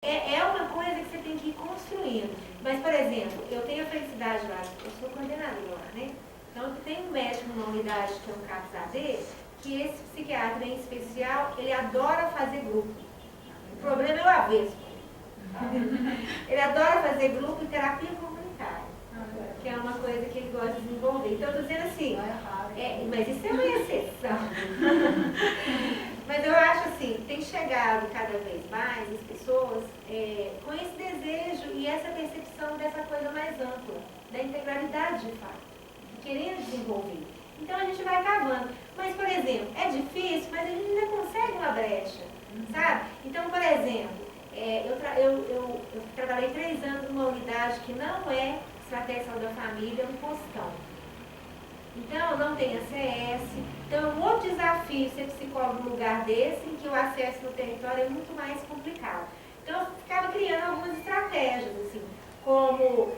é uma coisa que você tem que ir construindo. Mas, por exemplo, eu tenho a felicidade lá, eu sou coordenadora lá, né? Então, tem um médico numa unidade que é um CAPS AD, que esse psiquiatra em especial, ele adora fazer grupo. O problema é o avesso. Ele adora fazer grupo e terapia comunitária, que é uma coisa que ele gosta de desenvolver. Então, eu estou dizendo assim, mas isso é uma exceção. Mas eu acho assim, tem chegado cada vez mais as pessoas com esse desejo e essa percepção dessa coisa mais ampla, da integralidade de fato, querendo desenvolver. Então a gente vai cavando. Mas, por exemplo, é difícil, mas a gente ainda consegue uma brecha, sabe? Então, por exemplo, eu trabalhei 3 anos numa unidade que não é estratégia de saúde da família, um postão. Então, não tem ACS. Então, é um outro desafio ser psicólogo num lugar desse, em que o acesso no território é muito mais complicado. Então, eu ficava criando algumas estratégias, assim, como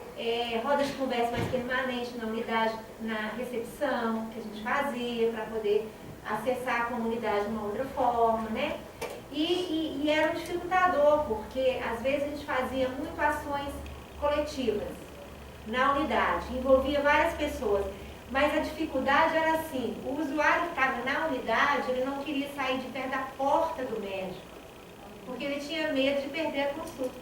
rodas de conversa mais permanente na unidade, na recepção, que a gente fazia, para poder acessar a comunidade de uma outra forma, né? E era um dificultador, porque às vezes a gente fazia muito ações coletivas na unidade, envolvia várias pessoas. Mas a dificuldade era assim, o usuário que estava na unidade, ele não queria sair de perto da porta do médico, porque ele tinha medo de perder a consulta.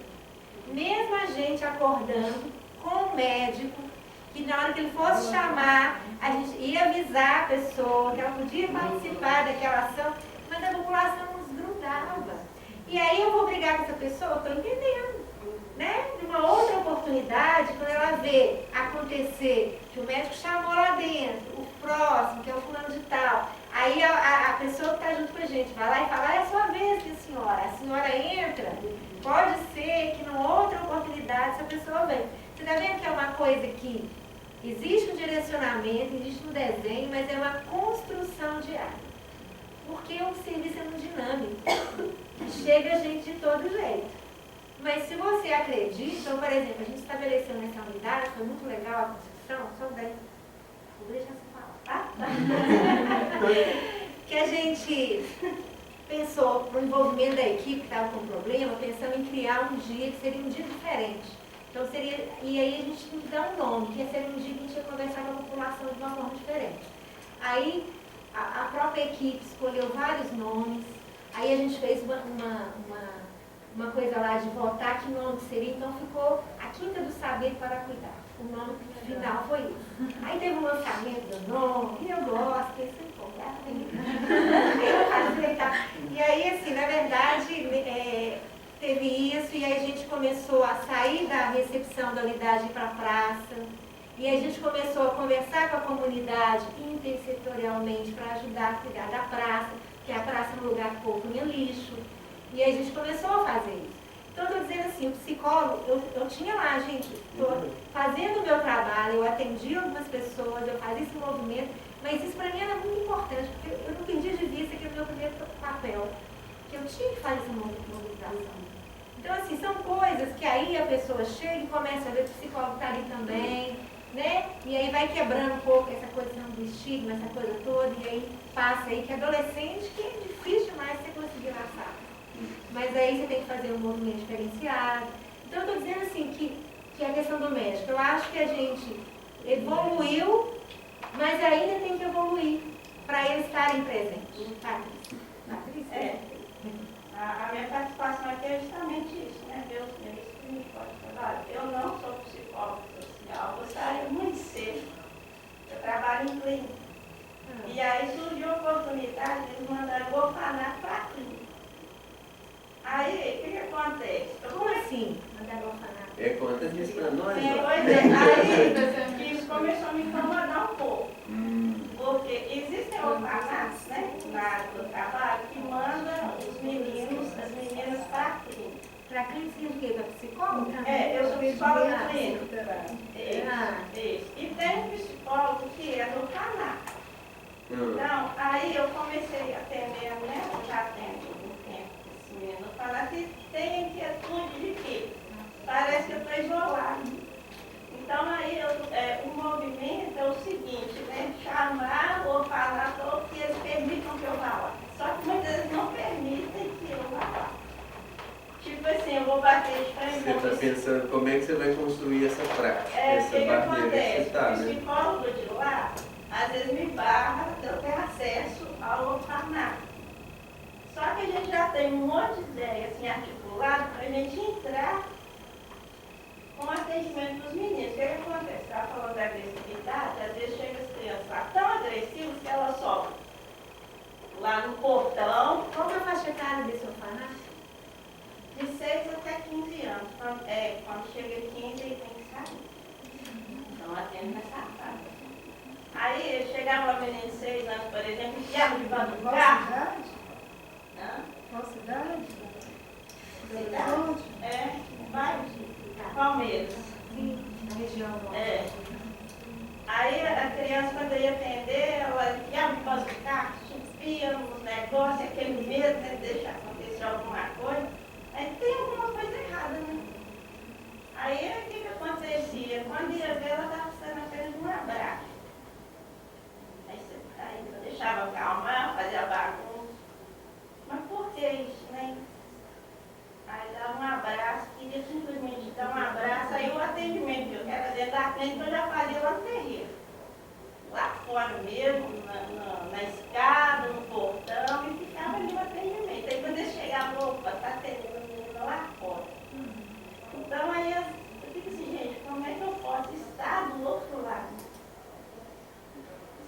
Mesmo a gente acordando com o médico, que na hora que ele fosse chamar, a gente ia avisar a pessoa que ela podia participar daquela ação, mas a população nos grudava. E aí eu vou brigar com essa pessoa, eu estou entendendo. Né? Numa outra oportunidade, quando ela vê acontecer que o médico chamou lá dentro, o próximo, que é o fulano de tal, aí a pessoa que está junto com a gente vai lá e fala, é a sua vez, minha senhora. A senhora entra, pode ser que numa outra oportunidade essa pessoa vem. Você está vendo que é uma coisa que existe um direcionamento, existe um desenho, mas é uma construção diária. Porque o serviço é muito dinâmico. Chega gente de todo jeito. Mas se você acredita, então, por exemplo, a gente estabeleceu nessa unidade, foi muito legal a construção, só daí, vou deixar você falar, tá? Que a gente pensou no envolvimento da equipe que estava com problema, pensando em criar um dia que seria um dia diferente. Então seria, e aí a gente tinha que dar um nome, que seria um dia que a gente ia conversar com a população de uma forma diferente. Aí a própria equipe escolheu vários nomes, aí a gente fez uma coisa lá de votar que nome seria, então ficou a Quinta do Saber para Cuidar. O nome final foi isso. Aí teve um lançamento do nome, e eu gosto, que isso é E aí, assim, na verdade, teve isso, e aí a gente começou a sair da recepção da unidade para a praça, e a gente começou a conversar com a comunidade intersetorialmente para ajudar a cuidar da praça, porque a praça é um lugar que o povo punha lixo. E aí a gente começou a fazer isso. Então, eu estou dizendo assim, o psicólogo, eu tinha lá, gente, estou fazendo o meu trabalho, eu atendi algumas pessoas, eu fazia esse movimento, mas isso para mim era muito importante, porque eu não perdi de vista que era o meu primeiro papel, que eu tinha que fazer essa mobilização. Então, assim, são coisas que aí a pessoa chega e começa a ver que o psicólogo está ali também, né? E aí vai quebrando um pouco essa coisa do estigma, essa coisa toda, e aí passa aí que adolescente, que é difícil demais você conseguir laçar. Mas aí você tem que fazer um movimento diferenciado. Então, eu estou dizendo assim que a questão do médico, eu acho que a gente evoluiu, mas ainda tem que evoluir para eles estarem presentes. Patrícia? A minha participação aqui é justamente isso, né? Meus primeiros trabalho. Eu não sou psicóloga social, gostaria muito de ser. Eu trabalho em clínica. E aí surgiu a oportunidade de eles mandarem o orfanato para a clínica. Aí, o que acontece? Como assim? Mandar o orfanato? Conta disso para nós. Aí, isso começou a me incomodar um pouco. Porque existem orfanatos, né, na área do trabalho, que mandam os meninos, as meninas para a clínica. Para a clínica significa psicólogo? Eu sou psicóloga clínica. Isso. E tem um psicólogo que é do orfanato. Então, aí eu comecei a atender, né, eu já atendo um tempo esse menino, falar que tem inquietude de quê? Parece que eu estou isolada. Então, aí, o movimento é o seguinte, né? Chamar o orfanato ou que eles permitam que eu vá lá. Só que muitas vezes não permitem que eu vá lá. Tipo assim, eu vou bater de frente Você com está pensando como é que você vai construir essa prática, essa que barreira que você acontece? está, O né? psicólogo de lá, às vezes me barra de eu ter acesso ao orfanato. Só que a gente já tem um monte de ideia assim, articulada para a gente entrar com o atendimento dos meninos. O que acontece? Você estava falando da agressividade, às vezes chega as crianças lá tão agressivas que elas sobem lá no portão. Qual é a faixa etária desse orfanato? De 6 até 15 anos. Quando chega 15, ele tem que sair. Então, atende nessa fase. Aí, chegava uma menina de 6 anos, por exemplo, enfiava debaixo do carro. Qual cidade? Cidade? Bairro Palmeiras. Sim, na região norte. Aí, a criança, quando ia atender, ela enfiava debaixo do carro, chuspia nos negócios, aquele medo, né, de deixar acontecer alguma coisa. Aí tem alguma coisa errada, né? Aí o que acontecia? Quando ia ver, ela estava precisando apenas de um abraço. Aí eu deixava acalmar, fazia bagunça. Mas por que isso, né? Aí dava um abraço, queria simplesmente dar um abraço, aí o atendimento, que era dentro da clínica, eu já fazia lá no terreiro. Lá fora mesmo, na escada, no portão, e ficava ali o atendimento. Aí quando eles chegavam, opa, está atendendo o menino lá fora. Então aí eu fico assim, gente, como é que eu posso estar do outro lado?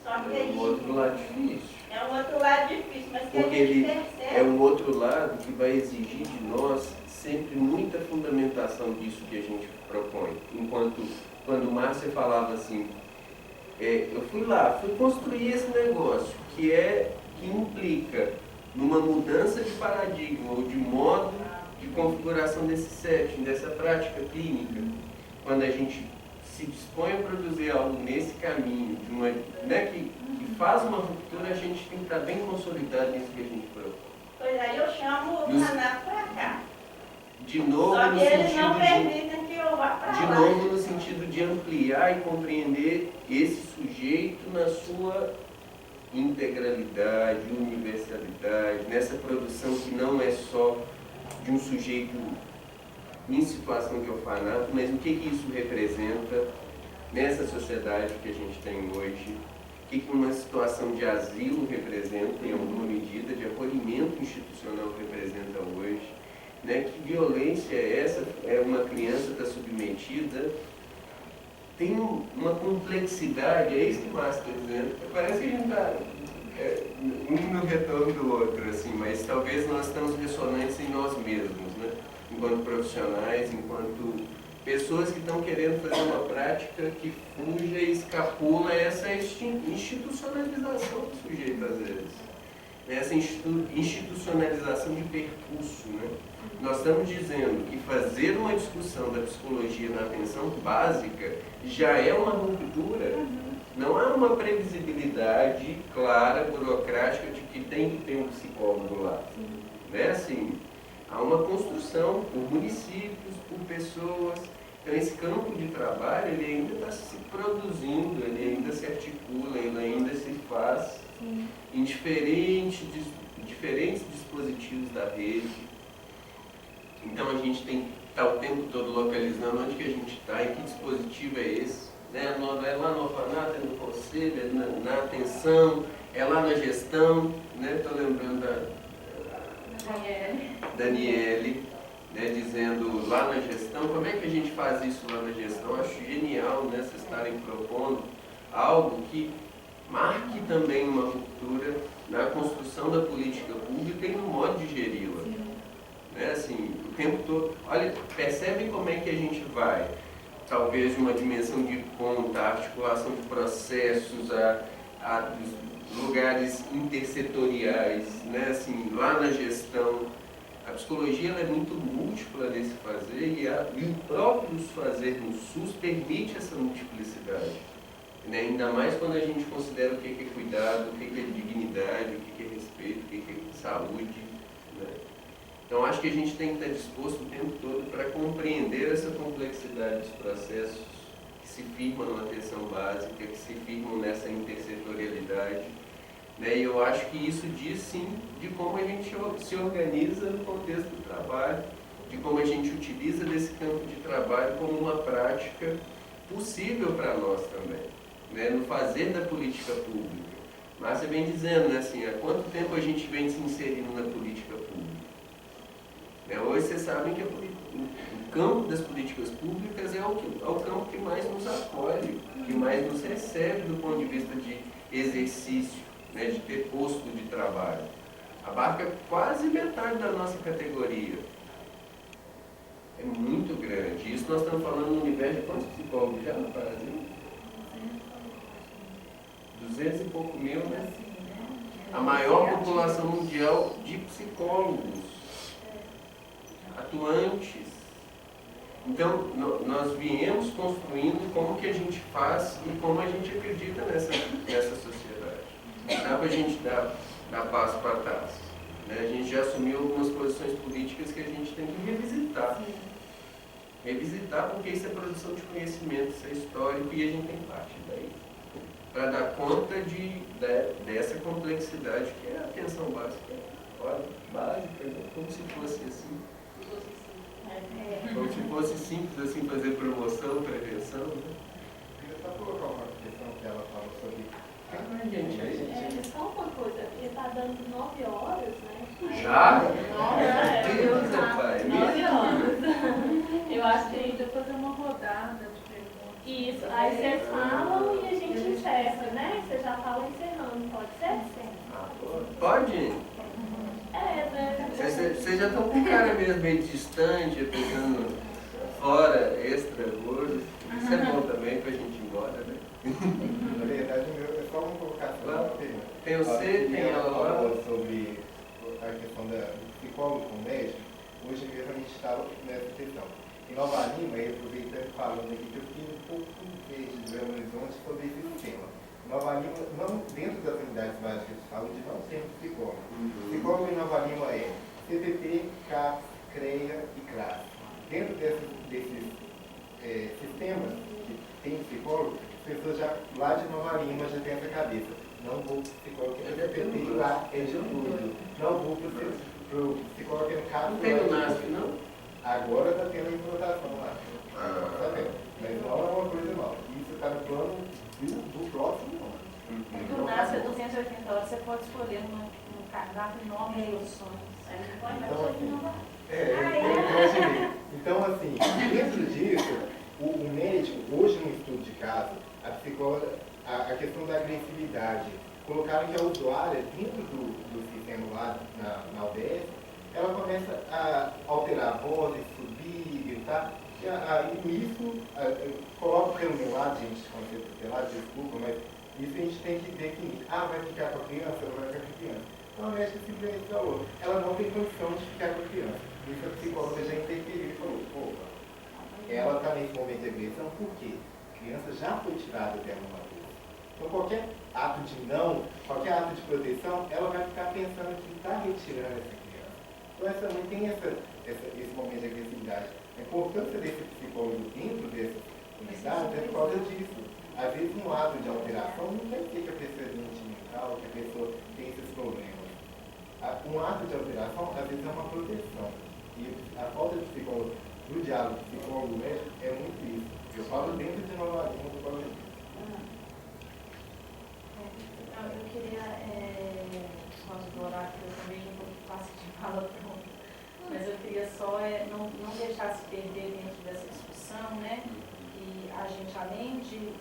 Só que É um outro lado difícil. é um outro lado difícil, mas que Porque a gente ele percebe. é um outro lado que vai exigir de nós sempre muita fundamentação disso que a gente propõe. Enquanto, quando Márcia falava assim, eu fui lá, fui construir esse negócio, que implica numa mudança de paradigma ou de modo de configuração desse setting, dessa prática clínica. Quando a gente se dispõe a produzir algo nesse caminho, que faz uma ruptura, a gente tem que estar bem consolidado nisso que a gente propõe. Pois aí eu chamo o orfanato para cá. De novo, Só no que eles não sentido permitem que eu vá para de lá. novo no sentido de ampliar e compreender esse sujeito na sua integralidade, universalidade, nessa produção que não é só de um sujeito em situação de orfanato, mas o que isso representa nessa sociedade que a gente tem hoje, o que uma situação de asilo representa em alguma medida, de acolhimento institucional representa hoje, né? Que violência é essa? Uma criança está submetida, tem uma complexidade, é isso que o Márcio está dizendo, parece que a gente está um no retorno do outro, assim, mas talvez nós estamos ressonantes em nós mesmos, né? Enquanto profissionais, enquanto pessoas que estão querendo fazer uma prática que fuja e escapula essa institucionalização do sujeito, às vezes. Essa institucionalização de percurso, né? Nós estamos dizendo que fazer uma discussão da psicologia na atenção básica já é uma ruptura. Não há uma previsibilidade clara, burocrática, de que tem que ter um psicólogo lá. Né? Assim, há uma construção por municípios, por pessoas. Então, esse campo de trabalho, ele ainda está se produzindo, ele ainda se articula, ele ainda se faz em diferentes dispositivos da rede. Então, a gente tem que estar o tempo todo localizando onde que a gente está, em que dispositivo é esse. Né? É lá no orfanato, é no conselho, é na atenção, é lá na gestão. Estou lembrando da Daniele, né, dizendo lá na gestão. Como é que a gente faz isso lá na gestão? Acho genial, né, vocês estarem propondo algo que marque também uma ruptura na construção da política pública e no modo de geri-la. Né, assim, o tempo todo. Olha, percebem como é que a gente vai, talvez de uma dimensão de conta, articulação de processos, a lugares intersetoriais, né, assim, lá na gestão. A psicologia ela é muito múltipla nesse fazer e o próprio fazer no SUS permite essa multiplicidade. Né? Ainda mais quando a gente considera o que é cuidado, o que é dignidade, o que é respeito, o que é saúde. Né? Então acho que a gente tem que estar disposto o tempo todo para compreender essa complexidade dos processos que se firmam na atenção básica, que se firmam nessa intersetorialidade. Né? E eu acho que isso diz sim de como a gente se organiza no contexto do trabalho, de como a gente utiliza desse campo de trabalho como uma prática possível para nós também, né? No fazer da política pública. Márcia vem dizendo, né, assim, há quanto tempo a gente vem se inserindo na política pública? Né? Hoje vocês sabem que o campo das políticas públicas é o campo que mais nos acolhe, que mais nos recebe do ponto de vista de exercício, né, de ter posto de trabalho. Abarca quase metade da nossa categoria. É muito grande. Isso nós estamos falando no universo de quantos psicólogos já no Brasil? 200 e pouco mil, né? A maior população mundial de psicólogos atuantes. Então, nós viemos construindo como que a gente faz e como a gente acredita nessa sociedade. Não dá para a gente dar passo para trás. Né? A gente já assumiu algumas posições políticas que a gente tem que revisitar. Revisitar porque isso é produção de conhecimento, isso é histórico e a gente tem parte daí. Para dar conta dessa complexidade que é a atenção básica. Olha, básica, né? Como se fosse assim. Como se fosse simples assim, fazer promoção, prevenção. Né? Eu só colocar uma questão que ela falou sobre. Só uma coisa, porque está dando 9 horas, né? Já? Meu Deus, rapaz. 9 horas. Eu acho que a gente vai fazer uma rodada de perguntas. Isso, aí vocês falam e a gente encerra, né? Você já fala encerrando, pode ser? Pode? Né? Vocês já estão com o cara mesmo meio distante, pegando fora, extra, gordo. Isso é bom também para a gente ir embora, né? Na verdade, o meu é só uma colocação. Tem você, tem ela lá. Falou sobre a questão do psicólogo com o médico. Hoje mesmo a gente estava nessa questão. Em Nova Lima, e aproveitando e falando aqui, que eu fiquei um pouco verde de Belo Horizonte sobre esse tema. Nova Lima, não, dentro das unidades básicas de saúde, não tem psicólogo. Psicólogo em Nova Lima é CPP, CAPS, CREA e CRAS. Dentro desses sistemas que tem psicólogo, as pessoas já lá de Nova Lima já tem essa cabeça. Não vou para o psicólogo que é CPP, lá é de tudo. Não vou para o psicólogo que é no CAPS. Não tem no NASP, não? Agora está tendo a implantação lá. Tá vendo? Mas não é uma coisa nova. Isso está no plano do próximo ano. No NASP é 280 horas, você pode escolher no cardápio enorme de opções. Então, assim, dentro disso, o médico, hoje no estudo de caso, a psicóloga, a questão da agressividade, colocaram que a usuária, dentro do sistema lá na UBS, ela começa a alterar a voz, subir, gritar, e isso, coloco pelo meu lado, gente, quando você tutelar, desculpa, mas isso a gente tem que definir. Vai ficar com a criança ou vai ficar com a criança? Então a médica simplesmente falou, ela não tem condição de ficar com a criança. Isso a psicóloga já interferiu e falou, opa, ela está nesse momento de agressão, por quê? A criança já foi tirada dela uma vez. Então qualquer ato de não, qualquer ato de proteção, ela vai ficar pensando que está retirando essa criança. Então essa mãe tem esse momento de agressividade. A importância desse psicólogo dentro dessas unidades é por causa disso. Às vezes um ato de alteração não quer dizer que a pessoa é doente mental, que a pessoa tem esses problemas. Um ato de alteração, às vezes, é uma proteção. E a falta de psicólogo, do diálogo psicólogo-médico, é muito isso. Eu falo dentro de Nova Lima, por causa disso. Eu queria, por causa do horário, que eu também não faço de fala pronta, mas eu queria só não deixar se perder dentro dessa discussão, né? E a gente, além de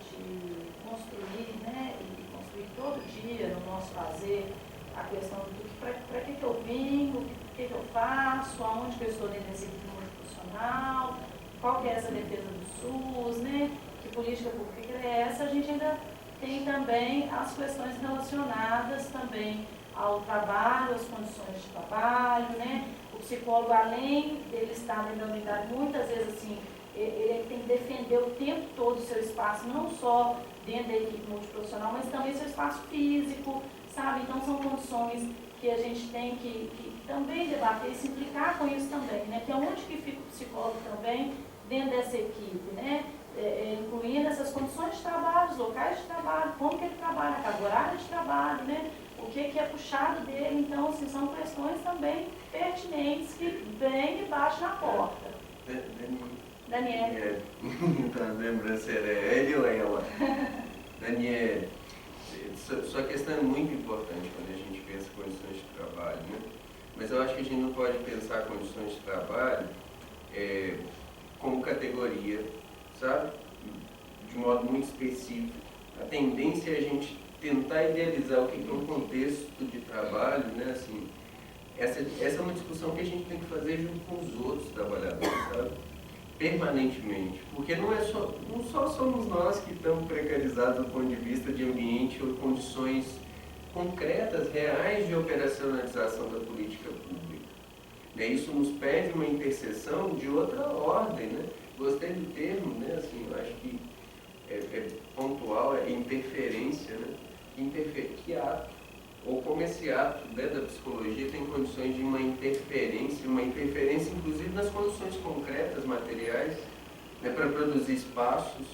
construir, né, e construir todo dia no nosso fazer, a questão do para que eu vim, o que eu faço, aonde que eu estou dentro desse equipe profissional, qual que é essa defesa do SUS, né? Que política pública é essa, a gente ainda tem também as questões relacionadas também ao trabalho, às condições de trabalho, né? O psicólogo, além dele estar dentro da unidade, muitas vezes assim, ele tem que defender o tempo todo o seu espaço, não só dentro da equipe multiprofissional, mas também seu espaço físico, sabe? Então são condições que a gente tem que também debater e se implicar com isso também, né? Que é onde que fica o psicólogo também dentro dessa equipe, né? Incluindo essas condições de trabalho, os locais de trabalho, como que ele trabalha, a carga horária de trabalho, né? o que é puxado dele. Então, assim, são questões também pertinentes que vêm e batem na porta. Daniel. Tá lembrando se era ele ou ela? Daniel, sua questão é muito importante quando a gente pensa em condições de trabalho, né? Mas eu acho que a gente não pode pensar condições de trabalho como categoria, sabe? De modo muito específico. A tendência é a gente tentar idealizar o que é um contexto de trabalho, né? Assim, essa é uma discussão que a gente tem que fazer junto com os outros trabalhadores, sabe? Permanentemente. Porque não só somos nós que estamos precarizados do ponto de vista de ambiente ou condições concretas, reais de operacionalização da política pública. Né? Isso nos pede uma interseção de outra ordem, né? Gostei do termo, né? Assim, eu acho que é pontual, é interferência, né? Que ato, ou como esse ato, né, da psicologia tem condições de uma interferência inclusive nas condições concretas, materiais, né, para produzir espaços.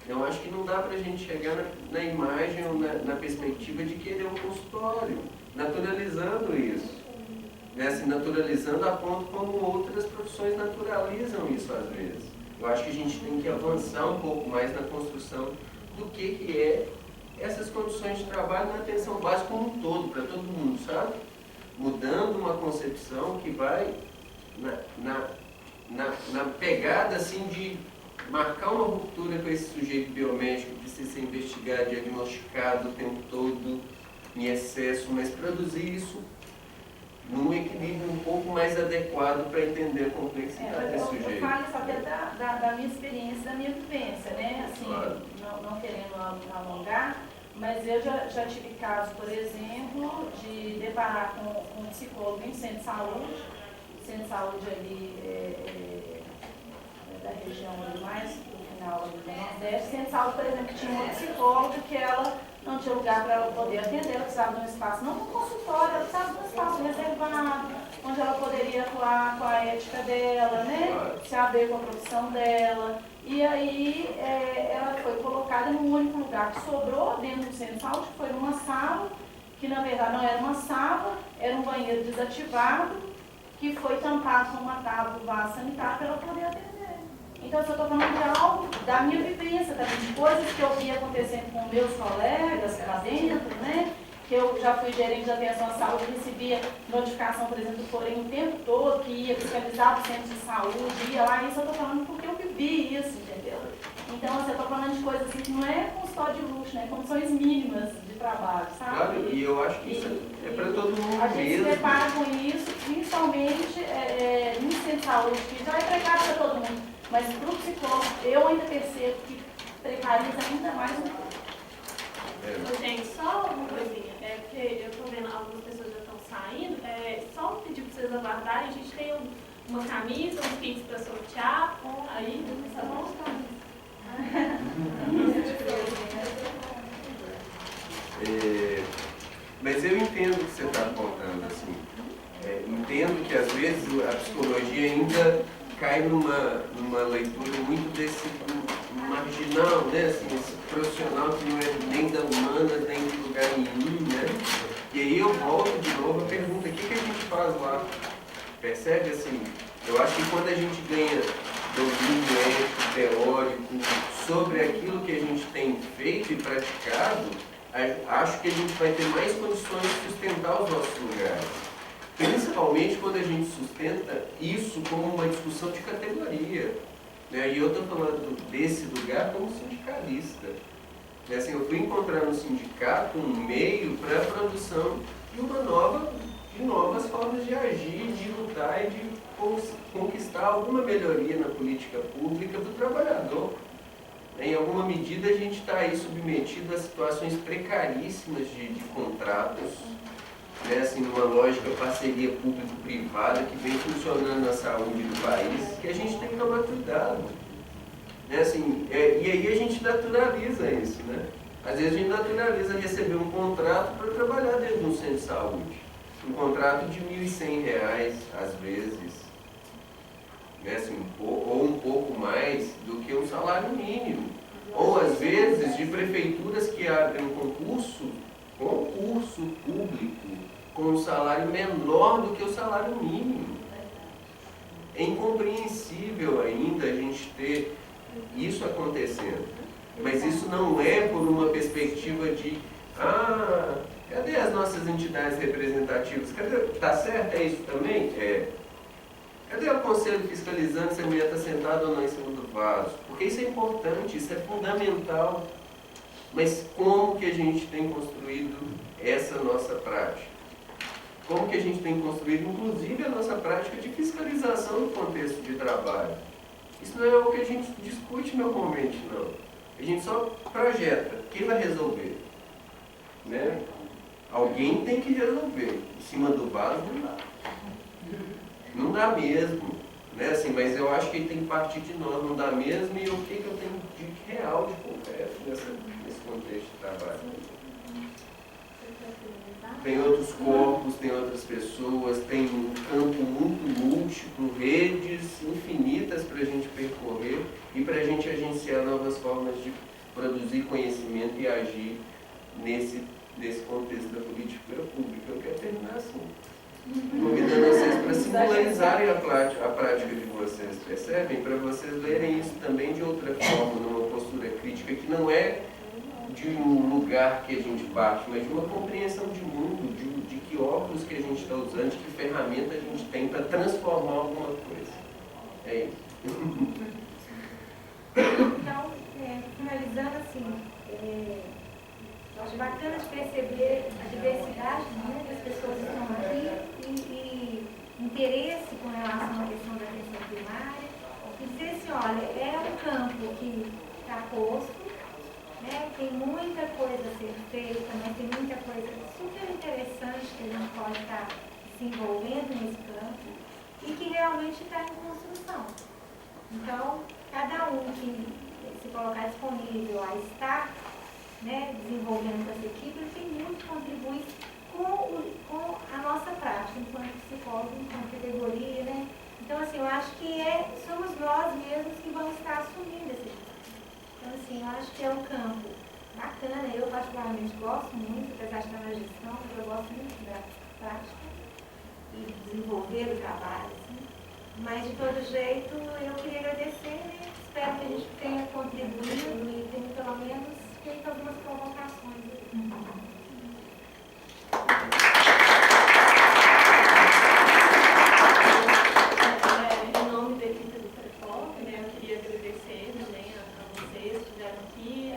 Eu acho que não dá para a gente chegar na imagem ou na perspectiva de querer um consultório, naturalizando isso. Né, assim, naturalizando a ponto como outras profissões naturalizam isso às vezes. Eu acho que a gente tem que avançar um pouco mais na construção do que é essas condições de trabalho na atenção básica como um todo, para todo mundo, sabe? Mudando uma concepção que vai na pegada assim de marcar uma ruptura com esse sujeito biomédico que precisa ser investigado, diagnosticado o tempo todo, em excesso, mas produzir isso num equilíbrio um pouco mais adequado para entender a complexidade desse sujeito. Eu falo isso até da minha experiência, da minha vivência, né? Assim, claro. não querendo alongar, mas eu já tive casos, por exemplo, de deparar com um psicólogo em centro de saúde ali da região ali mais do final ali do Nordeste, centro de saúde, por exemplo, que tinha uma psicóloga que ela não tinha lugar para ela poder atender, ela precisava de um espaço, não um consultório, ela precisava de um espaço reservado, onde ela poderia atuar com a ética dela, né? Se abrir com a profissão dela. E aí ela foi colocada num único lugar que sobrou dentro do centro de saúde, que foi numa sala, que na verdade não era uma sala, era um banheiro desativado, que foi tampado com uma tábua do vaso sanitário para ela poder atender. Então, eu estou falando de algo da minha vivência também, de coisas que eu vi acontecendo com meus colegas lá dentro, né? Que eu já fui gerente de atenção à saúde, recebia notificação, por exemplo, do Corém o tempo todo, que ia fiscalizar o centro de saúde, ia lá, isso eu estou falando porque eu vivi isso, entendeu? Então, assim, eu estou falando de coisas assim que não é consultório de luxo, né? Condições mínimas de trabalho, sabe? Claro, e eu acho que isso é para todo mundo a gente mesmo. se depara com isso, principalmente no centro de saúde, que já é precário para todo mundo. Mas para o psicólogo, eu ainda percebo que precariza ainda mais um pouco. Gente, só uma coisinha, porque eu estou vendo algumas pessoas já estão saindo, só pedir para vocês aguardarem, a gente tem uma camisa, uns kits para sortear, aí, tá bom? Mas eu entendo o que você está apontando, assim. Entendo que às vezes a psicologia ainda cai numa leitura muito desse marginal, né? Assim, esse profissional que não é nem da humana, nem de lugar nenhum, né? E aí eu volto de novo a pergunta, o que a gente faz lá? Percebe, assim, eu acho que quando a gente ganha domínio ético, teórico, sobre aquilo que a gente tem feito e praticado, acho que a gente vai ter mais condições de sustentar os nossos lugares. Principalmente quando a gente sustenta isso como uma discussão de categoria. Né? E eu estou falando desse lugar como sindicalista. Né? Assim, eu fui encontrar no sindicato um meio para a produção de novas formas de agir, de lutar e de conquistar alguma melhoria na política pública do trabalhador. Em alguma medida a gente está aí submetido a situações precaríssimas de contratos, né, assim, numa lógica parceria público-privada que vem funcionando na saúde do país, que a gente tem que tomar cuidado. Né, assim, e aí a gente naturaliza isso, né? Às vezes a gente naturaliza receber um contrato para trabalhar dentro de um centro de saúde. Um contrato de R$ 1.100, às vezes, né, assim, ou um pouco mais do que um salário mínimo. Ou, às vezes, de prefeituras que abrem um concurso público salário menor do que o salário mínimo. É incompreensível ainda a gente ter isso acontecendo. Mas isso não é por uma perspectiva de cadê as nossas entidades representativas? Tá certo? É isso também? É. Cadê o conselho fiscalizando se a mulher está sentada ou não em cima do vaso? Porque isso é importante, isso é fundamental. Mas como que a gente tem construído essa nossa prática? Como que a gente tem construído, inclusive, a nossa prática de fiscalização do contexto de trabalho? Isso não é o que a gente discute normalmente, não. A gente só projeta. Quem vai resolver? Né? Alguém tem que resolver. Em cima do vaso não dá. Não dá mesmo. Né? Assim, mas eu acho que tem que partir de nós. Não dá mesmo, e o que eu tenho de real, de concreto nesse contexto de trabalho? Tem outros corpos, tem outras pessoas, tem um campo muito múltiplo, redes infinitas para a gente percorrer e para a gente agenciar novas formas de produzir conhecimento e agir nesse contexto da política pública. Eu quero terminar assim, convidando vocês para singularizarem a prática de vocês, percebem? Para vocês lerem isso também de outra forma, numa postura crítica, que não é de um lugar que a gente parte, mas de uma compreensão de mundo, de que óculos que a gente está usando, de que ferramenta a gente tem para transformar alguma coisa. É isso. Então, finalizando assim, acho bacana de perceber a diversidade, né, das pessoas que estão aqui e interesse com relação à questão da atenção primária. E dizer assim, olha, é um campo que está posto, né, tem muita coisa a ser feita, mas tem muita coisa super interessante que a gente pode estar se envolvendo nesse campo e que realmente está em construção. Então, cada um que se colocar disponível a estar, né, desenvolvendo essa equipe, ele tem muito que contribuir com a nossa prática, enquanto psicólogo, enquanto categoria, né? Então, assim, eu acho que somos nós mesmos que vamos estar assumindo esse campo. Então, assim, eu acho que é um campo bacana. Eu, particularmente, gosto muito, apesar de estar na gestão, mas eu gosto muito da prática e desenvolver o trabalho, assim. Mas, de todo jeito, eu queria agradecer, né? Espero que a gente tenha contribuído e tenha, pelo menos, feito algumas provocações. Em nome da equipe do Prepop, né, eu queria agradecer também a vocês que estiveram aqui.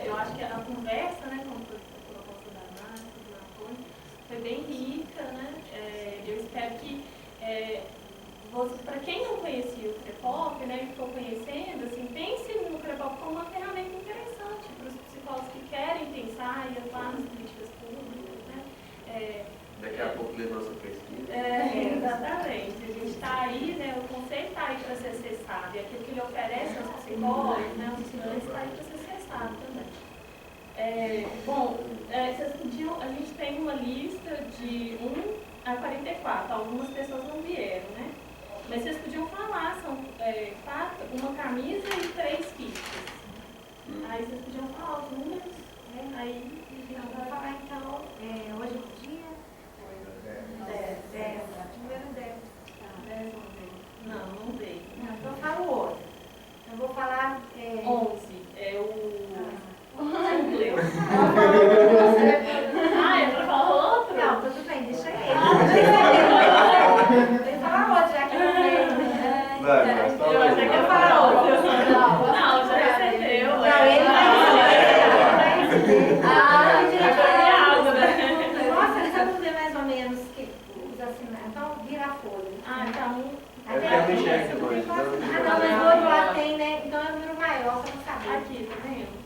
Eu acho que a conversa, né, como foi a proposta da Márcia, do Antônio, foi bem rica, né? Eu espero que para quem não conhecia o Prepop, né, e ficou conhecendo, assim, pense no Prepop como uma ferramenta interessante para os psicólogos que querem pensar e atuar nas políticas públicas, né? Daqui a pouco lê nossa pesquisa. Exatamente. A gente está aí, né, o conceito está aí para ser acessado. E aquilo que ele oferece aos psicólogos, né, os estudantes está aí para ser acessado também. Vocês podiam, a gente tem uma lista de 1 a 44. Algumas pessoas não vieram, né? Mas vocês podiam falar, são 4, uma camisa e 3 kits. Aí vocês podiam falar os números, né? Aí Eu vou falar, então, hoje é o dia? 10. Número 10. Tá, 10 não veio. Não veio. Não, então eu falo outro. Eu vou falar... 11. É o... Você não leu. É pra falar outro? Não, tudo bem, deixa ele. Deixa eu falar outro, já que não veio. Vai, Eu achei que ia falar outro. Não, já recebeu. Não, ele vai receber. Nossa, deixa eu ver mais ou menos os assinados. Então, vira a folha. Então... Eu quero mexer aqui mais. Não, mas do outro lado tem, né? Então é um número maior, pra não saber. Aqui, tá vendo?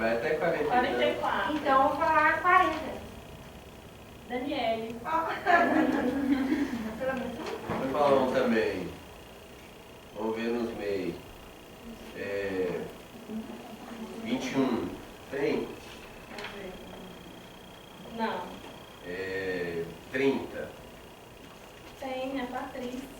Vai até 40. 44. Então, eu vou falar 40. Daniele. Pelo menos Vou falar um também. Vamos ver nos meios. 21. Tem? Não. 30. Tem, a Patrícia.